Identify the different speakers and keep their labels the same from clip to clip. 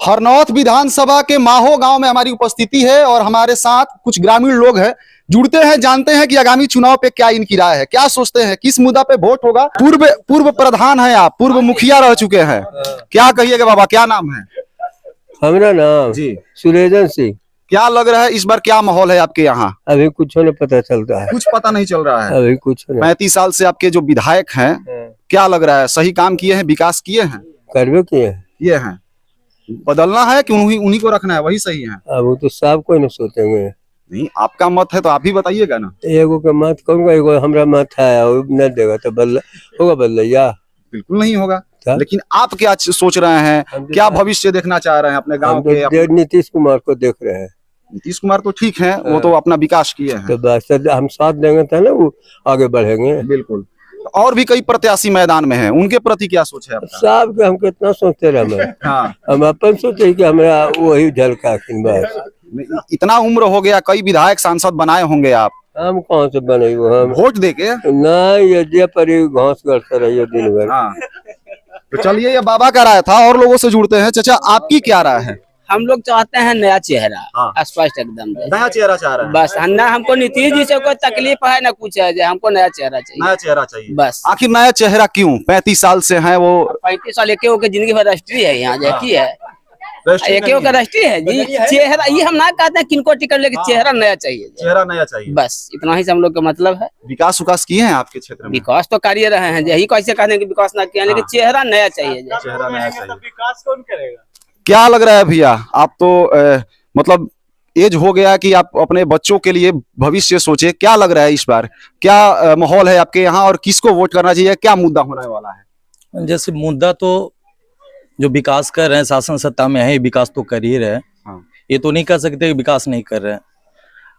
Speaker 1: हरनौत विधानसभा के माहो गांव में हमारी उपस्थिति है और हमारे साथ कुछ ग्रामीण लोग हैं। जुड़ते हैं, जानते हैं कि आगामी चुनाव पे क्या इनकी राय है, क्या सोचते हैं, किस मुद्दा पे वोट होगा। पूर्व प्रधान है आप, पूर्व मुखिया रह चुके हैं, क्या कहिएगा बाबा, क्या नाम है?
Speaker 2: हमारा नाम
Speaker 1: जी
Speaker 2: सुरेंद्र सिंह।
Speaker 1: क्या लग रहा है इस बार, क्या माहौल है आपके यहाँ?
Speaker 2: अभी कुछ नहीं पता चल रहा है,
Speaker 1: कुछ पता नहीं चल रहा है।
Speaker 2: अभी कुछ नहीं।
Speaker 1: 35 साल से आपके जो विधायक हैं, क्या लग रहा है, सही काम किए हैं, विकास किए हैं?
Speaker 2: करवे किए
Speaker 1: ये हैं, बदलना है कि उन्हीं को रखना है, वही सही है?
Speaker 2: अब वो तो सब कोई नहीं सोचेंगे।
Speaker 1: नहीं, आपका मत है तो आप ही बताइएगा ना।
Speaker 2: एगो का मत कहूँगा, एगो हमरा मत है, वो न देगा तो बदल होगा, बदलैया
Speaker 1: बिल्कुल नहीं होगा। लेकिन आप क्या सोच रहे हैं, क्या भविष्य देखना चाह रहे हैं अपने गांव के?
Speaker 2: नीतीश कुमार को देख रहे हैं।
Speaker 1: नीतीश कुमार तो ठीक है, वो तो अपना विकास किए हैं,
Speaker 2: तो बस हम साथ देंगे तो ना वो आगे बढ़ेंगे।
Speaker 1: बिल्कुल। और भी कई प्रत्याशी मैदान में हैं, उनके प्रति क्या सोच है आपका?
Speaker 2: सब के हम कितना सोचते रहे।
Speaker 1: हाँ,
Speaker 2: हम अपन सोचे कि हमारा वही झलका बस।
Speaker 1: इतना उम्र हो गया, कई विधायक सांसद बनाए होंगे आप,
Speaker 2: हम कहाँ से बने हम
Speaker 1: वोट देके?
Speaker 2: नहीं, ये पर घास गड़ते रहिए दिन भर।
Speaker 1: हाँ, तो चलिए, ये बाबा का राय था, और लोगों से जुड़ते हैं। चाचा, आपकी क्या राय है?
Speaker 3: हम लोग चाहते हैं नया चेहरा,
Speaker 1: हाँ।
Speaker 3: स्पष्ट एकदम
Speaker 1: नया चेहरा चाह रहे हैं
Speaker 3: बस। ना हमको नीतीश जी से कोई तकलीफ है ना कुछ है, हमको नया चेहरा चाहिए।
Speaker 1: नया चेहरा चाहिए
Speaker 3: बस।
Speaker 1: आखिर नया चेहरा क्यों? 35 साल से हैं वो।
Speaker 3: 35 साल एक के जिंदगी भर राष्ट्रीय है यहाँ, की है एक का राष्ट्रीय है जी। चेहरा ये हम ना कहते हैं किनको टिकट, लेकिन चेहरा नया चाहिए,
Speaker 1: चेहरा नया चाहिए,
Speaker 3: बस इतना ही से हम लोग का मतलब है।
Speaker 1: विकास किए हैं आपके क्षेत्र में?
Speaker 3: विकास तो कर रहे हैं, यही कैसे कहते हैं कि विकास ना किया, लेकिन चेहरा नया चाहिए।
Speaker 1: चेहरा नया चाहिए। विकास कौन करेगा? क्या लग रहा है भैया, आप तो मतलब एज हो गया कि आप अपने बच्चों के लिए भविष्य सोचे, क्या लग रहा है इस बार, क्या माहौल है आपके यहाँ और किसको वोट करना चाहिए, क्या मुद्दा होने वाला है?
Speaker 4: जैसे मुद्दा तो जो विकास कर रहे हैं, शासन सत्ता में है, विकास तो कर ही रहे हैं।
Speaker 1: हाँ।
Speaker 4: ये तो नहीं कह सकते कि विकास नहीं कर रहे हैं।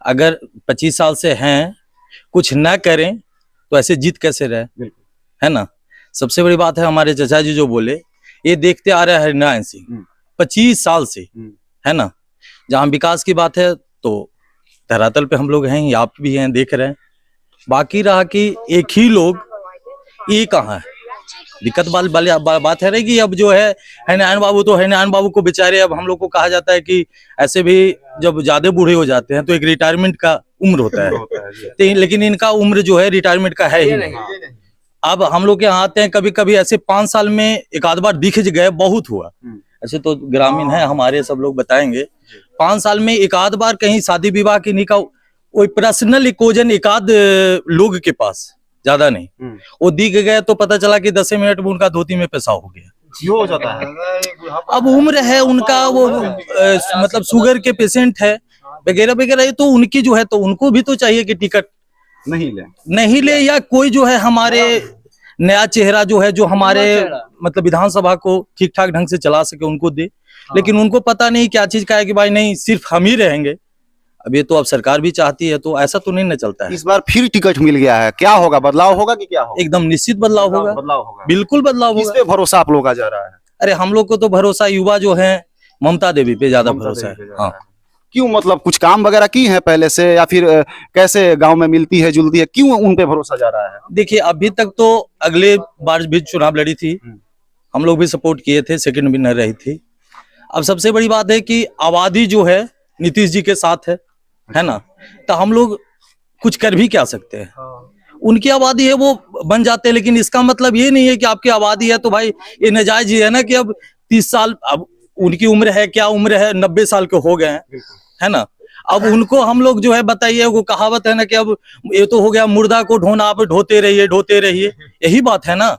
Speaker 4: अगर 25 साल से हैं, कुछ ना करें तो ऐसे जीत कैसे रहे, है ना। सबसे बड़ी बात है, हमारे चाचा जी जो बोले, ये देखते आ रहे हैं हरिनारायण सिंह 25 साल से, है ना। जहाँ विकास की बात है तो धरातल पे हम लोग हैं, आप भी हैं, देख रहे हैं। बाकी रहा कि एक ही लोग, ये कहाँ है दिक्कत वाली बात है रही कि अब जो है हरिनारायण बाबू, तो हरिनारायण बाबू को बेचारे, अब हम लोग को कहा जाता है कि ऐसे भी जब ज्यादा बूढ़े हो जाते हैं तो एक रिटायरमेंट का उम्र होता है, लेकिन इनका उम्र जो है रिटायरमेंट का है ही नहीं। अब हम लोग यहाँ आते हैं, कभी कभी ऐसे 5 साल में एक आध बार दिख गए, बहुत हुआ। ऐसे तो ग्रामीण है हमारे, सब लोग बताएंगे, 5 साल में एक आध बार कहीं शादी विवाह की निकाह, कोई पर्सनल इकोजन एक आध लोग के पास, ज्यादा नहीं, वो दिख गए तो पता चला कि 10 मिनट में उनका धोती में पेशाब हो गया, हो जाता है। अब उम्र है उनका, वो मतलब शुगर के पेशेंट है वगैरह वगैरह, तो उनकी जो है, तो उनको भी तो चाहिए कि टिकट नहीं ले या कोई जो है हमारे नया चेहरा जो है, जो हमारे मतलब विधानसभा को ठीक ठाक ढंग से चला सके, उनको दे। लेकिन उनको पता नहीं क्या चीज का है कि भाई नहीं सिर्फ हम ही रहेंगे। अब ये तो अब सरकार भी चाहती है, तो ऐसा तो नहीं ना चलता है।
Speaker 1: इस बार फिर टिकट मिल गया है, क्या होगा, बदलाव होगा कि क्या होगा?
Speaker 4: एकदम निश्चित बदलाव होगा, बिल्कुल बदलाव होगा।
Speaker 1: किस पे भरोसा आप लोगों का जा रहा है?
Speaker 4: अरे हम लोग को तो भरोसा युवा जो है ममता देवी पे ज्यादा भरोसा है। हाँ।
Speaker 1: क्यों, मतलब कुछ काम वगैरह की है पहले से, या फिर कैसे गांव में मिलती है जुलती है, क्यों उन पे भरोसा जा रहा है?
Speaker 4: देखिए, अभी तक तो अगले बार भी चुनाव लड़ी थी, हम लोग भी सपोर्ट किए थे, सेकंड विनर रही थी। अब सबसे बड़ी बात है कि आबादी जो है नीतीश जी के साथ है ना, तो हम लोग कुछ कर भी क्या सकते हैं। उनकी आबादी है वो बन जाते हैं, लेकिन इसका मतलब ये नहीं है कि आपकी आबादी है तो भाई ये नाजायज ही है ना, कि अब 30 साल, अब उनकी उम्र है, क्या उम्र है, 90 साल के हो गए हैं, है ना। अब उनको हम लोग जो है बताइए, वो कहावत है ना कि अब ये तो हो गया, मुर्दा को ढोना, आप ढोते रहिए, यही बात है ना।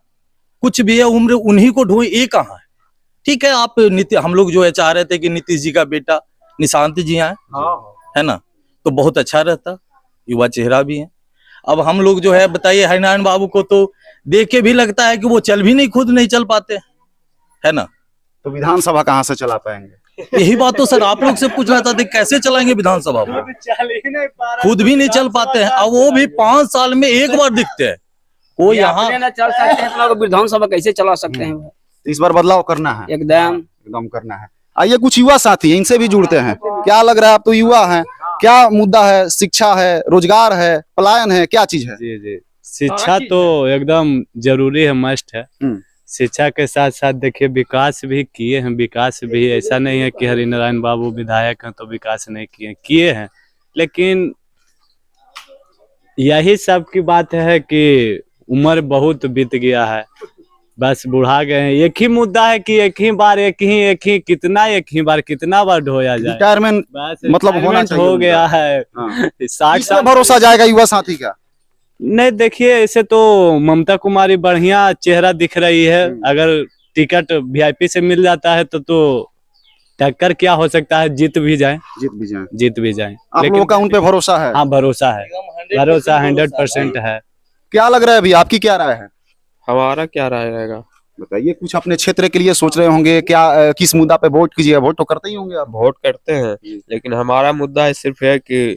Speaker 4: कुछ भी है, उम्र उन्हीं को ढोए, ये कहाँ है। ठीक है, आप हम लोग जो है चाह रहे थे कि नीतीश जी का बेटा निशांत जी आए, है ना, तो बहुत अच्छा रहता, युवा चेहरा भी है। अब हम लोग जो है बताइए, हरिनारायण बाबू को तो देख के भी लगता है कि वो चल भी नहीं, खुद नहीं चल पाते, है ना।
Speaker 1: तो विधानसभा कहाँ से चला पाएंगे?
Speaker 4: यही बात तो सर आप लोग से पूछना चाहते, कैसे चलाएंगे विधानसभा को, खुद भी नहीं चल पाते हैं। अब वो भी 5 साल में एक बार दिखते हैं, वो यहाँ
Speaker 3: चल सकते हैं, विधानसभा कैसे चला सकते हैं।
Speaker 1: इस बार बदलाव करना है,
Speaker 3: एकदम
Speaker 1: करना है। आइए कुछ युवा साथी हैं, इनसे भी जुड़ते हैं। क्या लग रहा है, आप तो युवा हैं, क्या मुद्दा है? शिक्षा है, रोजगार है, पलायन है, क्या चीज है?
Speaker 5: जी, शिक्षा तो एकदम जरूरी है, मस्ट है। शिक्षा के साथ साथ देखिए विकास भी किए हैं। विकास भी ऐसा नहीं है कि हरिनारायण बाबू विधायक हैं तो विकास नहीं किए हैं, लेकिन यही सब की बात है कि उम्र बहुत बीत गया है, बस बुढ़ा गए हैं। एक ही मुद्दा है कि एक ही बार कितना बार ढोया जाए।
Speaker 1: रिटायरमेंट
Speaker 5: बस
Speaker 1: मतलब होना
Speaker 5: retirement
Speaker 1: चाहिए
Speaker 5: हो
Speaker 1: उनका।
Speaker 5: गया है।
Speaker 1: हाँ।
Speaker 5: 60
Speaker 1: किस पे
Speaker 5: साल
Speaker 1: भरोसा जाएगा युवा साथी का?
Speaker 5: नहीं, देखिए ऐसे तो ममता कुमारी बढ़िया चेहरा दिख रही है। अगर टिकट वीआईपी से मिल जाता है तो टक्कर क्या हो सकता है, जीत भी जाए।
Speaker 1: आप लोगों का उन पे भरोसा है?
Speaker 5: हाँ, भरोसा 100% है।
Speaker 1: क्या लग रहा है अभी, आपकी क्या राय है?
Speaker 6: हमारा क्या राय रहेगा?
Speaker 1: बताइए, कुछ अपने क्षेत्र के लिए सोच रहे होंगे क्या? किस मुद्दा पे वोट कीजिएगा? वोट तो करते ही होंगे आप।
Speaker 6: वोट करते हैं, लेकिन हमारा मुद्दा है सिर्फ है कि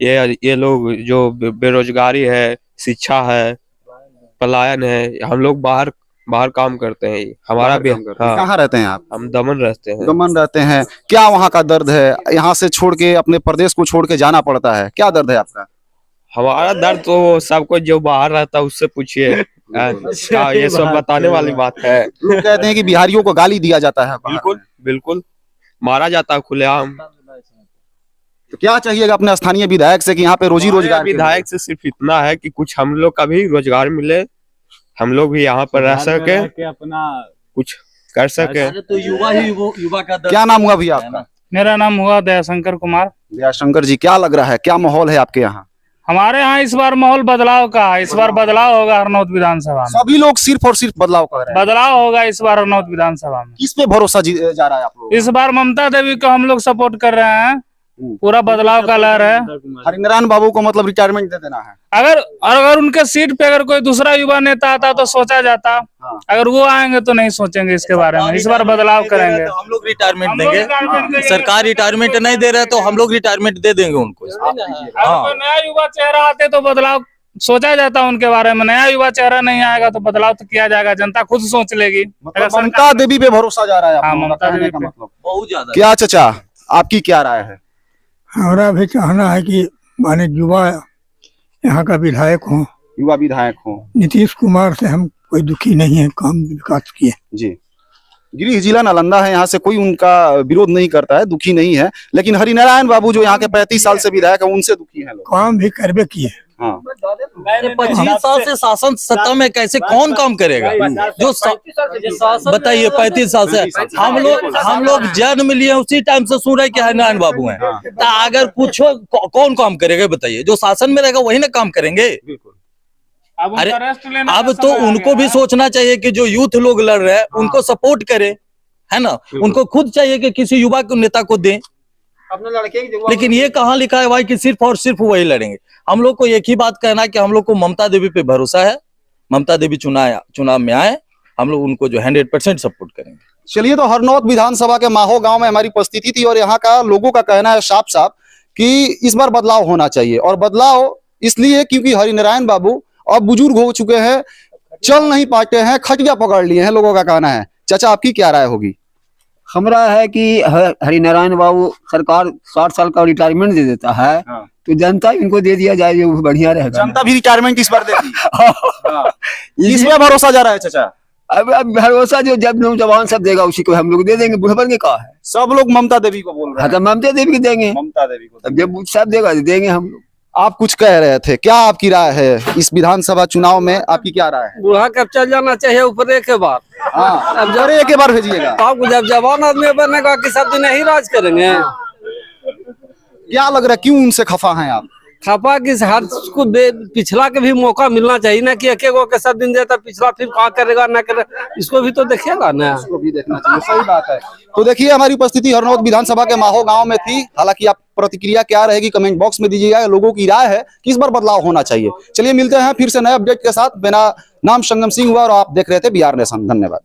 Speaker 6: ये लोग जो बेरोजगारी है, शिक्षा है, पलायन है, हम लोग बाहर काम करते हैं। हमारा भी हाँ,
Speaker 1: कहाँ रहते हैं आप?
Speaker 6: हम दमन रहते हैं।
Speaker 1: दमन रहते हैं। क्या वहाँ का दर्द है? यहाँ से छोड़ के अपने प्रदेश को छोड़ के जाना पड़ता है, क्या दर्द है आपका?
Speaker 6: हमारा दर्द तो सबको जो बाहर रहता है उससे पूछिए। ये सब बताने वाली बात है।
Speaker 1: लोग कहते हैं कि बिहारियों को गाली दिया जाता है।
Speaker 6: बिल्कुल मारा जाता है खुलेआम।
Speaker 1: तो क्या चाहिएगा अपने स्थानीय विधायक से कि यहाँ पे रोजी रोजगार?
Speaker 6: विधायक से सिर्फ इतना है कि कुछ हम लोग का भी रोजगार मिले, हम लोग भी यहाँ पर रह सके,
Speaker 5: अपना
Speaker 6: कुछ कर सके।
Speaker 4: तो युवा का
Speaker 1: क्या नाम हुआ भैया आपका?
Speaker 7: मेरा नाम हुआ दयाशंकर कुमार।
Speaker 1: दयाशंकर जी, क्या लग रहा है, क्या माहौल है आपके यहाँ?
Speaker 7: हमारे यहाँ इस बार माहौल बदलाव का है। इस बार बदलाव होगा हरनौत विधानसभा में।
Speaker 1: सभी लोग सिर्फ और सिर्फ बदलाव कर रहे हैं।
Speaker 7: बदलाव होगा इस बार हरनौत विधानसभा में।
Speaker 1: किस पे भरोसा जा रहा है आप लोग?
Speaker 7: इस बार ममता देवी को हम लोग सपोर्ट कर रहे हैं। पूरा बदलाव का लहर है।
Speaker 1: हरिनारायण बाबू को मतलब रिटायरमेंट दे देना है।
Speaker 7: अगर उनके सीट पे अगर कोई दूसरा युवा नेता आता तो सोचा जाता।
Speaker 1: हाँ।
Speaker 7: अगर वो आएंगे तो नहीं सोचेंगे इसके बारे में। इस बार बदलाव करेंगे।
Speaker 4: हम लोग रिटायरमेंट देंगे। सरकार रिटायरमेंट नहीं दे रहा है तो हम लोग रिटायरमेंट दे देंगे उनको।
Speaker 7: अगर कोई नया युवा चेहरा आते तो बदलाव सोचा जाता उनके बारे में। नया युवा चेहरा नहीं आएगा तो बदलाव तो किया जाएगा, जनता खुद सोच लेगी।
Speaker 1: मतलब ममता देवी पे भरोसा जा रहा है आप
Speaker 7: हाँ,
Speaker 1: लोगों का
Speaker 7: ममता
Speaker 1: कहने
Speaker 7: देवी
Speaker 1: का
Speaker 7: पे।
Speaker 1: मतलब।
Speaker 4: बहुत ज्यादा।
Speaker 1: क्या चाचा, आपकी क्या राय है?
Speaker 8: हमारा भी चाहना है कि माने युवा यहाँ का विधायक हो।
Speaker 1: युवा विधायक हो।
Speaker 8: नीतीश कुमार से हम कोई दुखी नहीं है, काम विकास किए।
Speaker 1: जी, गृह जिला नालंदा है, यहाँ से कोई उनका विरोध नहीं करता है, दुखी नहीं है। लेकिन हरिनारायण बाबू जो यहाँ के 35 साल से विधायक है, उनसे दुखी है लोग।
Speaker 8: काम भी करबे किए।
Speaker 1: हाँ।
Speaker 4: 25 साल से शासन सत्ता में कैसे कौन काम करेगा? जो बताइए, 35 साल से हम लोग जन्म लिए उसी टाइम से सुन रहे कि हरिनारायण बाबू हैं। तो अगर पूछो कौन काम करेगा बताइए? जो शासन में रहेगा वही ना काम करेंगे। अरे अब तो उनको भी सोचना चाहिए कि जो यूथ लोग लड़ रहे हैं उनको सपोर्ट करे, है ना? उनको खुद चाहिए कि किसी युवा को नेता को दें। लेकिन ये कहाँ लिखा है भाई कि सिर्फ और सिर्फ वही लड़ेंगे? हम लोग को एक ही बात कहना है कि हम लोग को ममता देवी पे भरोसा है। ममता देवी चुनाव में आए, हम लोग उनको जो 100% सपोर्ट करेंगे।
Speaker 1: चलिए, तो हरनौत विधानसभा के माहो गांव में हमारी उपस्थिति थी और यहाँ का लोगों का कहना है साफ साफ कि इस बार बदलाव होना चाहिए। और बदलाव इसलिए क्योंकि हरिनारायण बाबू अब बुजुर्ग हो चुके हैं, चल नहीं पाते हैं, खटिया पकड़ लिए हैं, लोगों का कहना है। चाचा, आपकी क्या राय होगी?
Speaker 9: हमरा है कि हरिनारायण बाबू सरकार 60 साल का रिटायरमेंट दे देता है।
Speaker 1: हाँ।
Speaker 9: तो जनता इनको दे दिया जाए, जो बढ़िया रहेगा।
Speaker 1: जनता भी रिटायरमेंट इस बार देगी। इसमें भरोसा जा रहा है चाचा?
Speaker 9: अब भरोसा जो जब नौजवान सब देगा उसी को हम लोग दे देंगे। बुढ़पन के कहा है,
Speaker 1: सब लोग ममता देवी को बोल रहे
Speaker 9: हाँ
Speaker 1: हैं।
Speaker 9: तो ममता देवी को देंगे।
Speaker 1: ममता देवी को।
Speaker 9: अब जब सब देगा तो देंगे हम लोग।
Speaker 1: आप कुछ कह रहे थे, क्या आपकी राय है इस विधानसभा चुनाव में? आपकी क्या राय है?
Speaker 10: बूढ़ा कब चल जाना चाहिए ऊपर के बाद।
Speaker 1: हाँ, अब जरे एक बार भेजिएगा।
Speaker 10: आपको जब जवान आदमी बनेगा कि सब दिन यही राज करेंगे।
Speaker 1: क्या लग रहा है, क्यों उनसे खफा हैं आप?
Speaker 10: खपा की हर को पिछला के भी मौका मिलना चाहिए ना कि एक गो के सब दिन देता, पिछला फिर क्या करेगा ना करे, इसको भी तो देखेगा ना।
Speaker 1: इसको भी देखना चाहिए, सही बात है। तो देखिए, हमारी उपस्थिति हरनौत विधानसभा के माहो गांव में थी। हालांकि आप प्रतिक्रिया क्या रहेगी कमेंट बॉक्स में दीजिएगा। लोगों की राय है कि इस बार बदलाव होना चाहिए। चलिए मिलते हैं फिर से नए अपडेट के साथ। मेरा नाम संगम सिंह हुआ और आप देख रहे थे बिहार नेशन। धन्यवाद।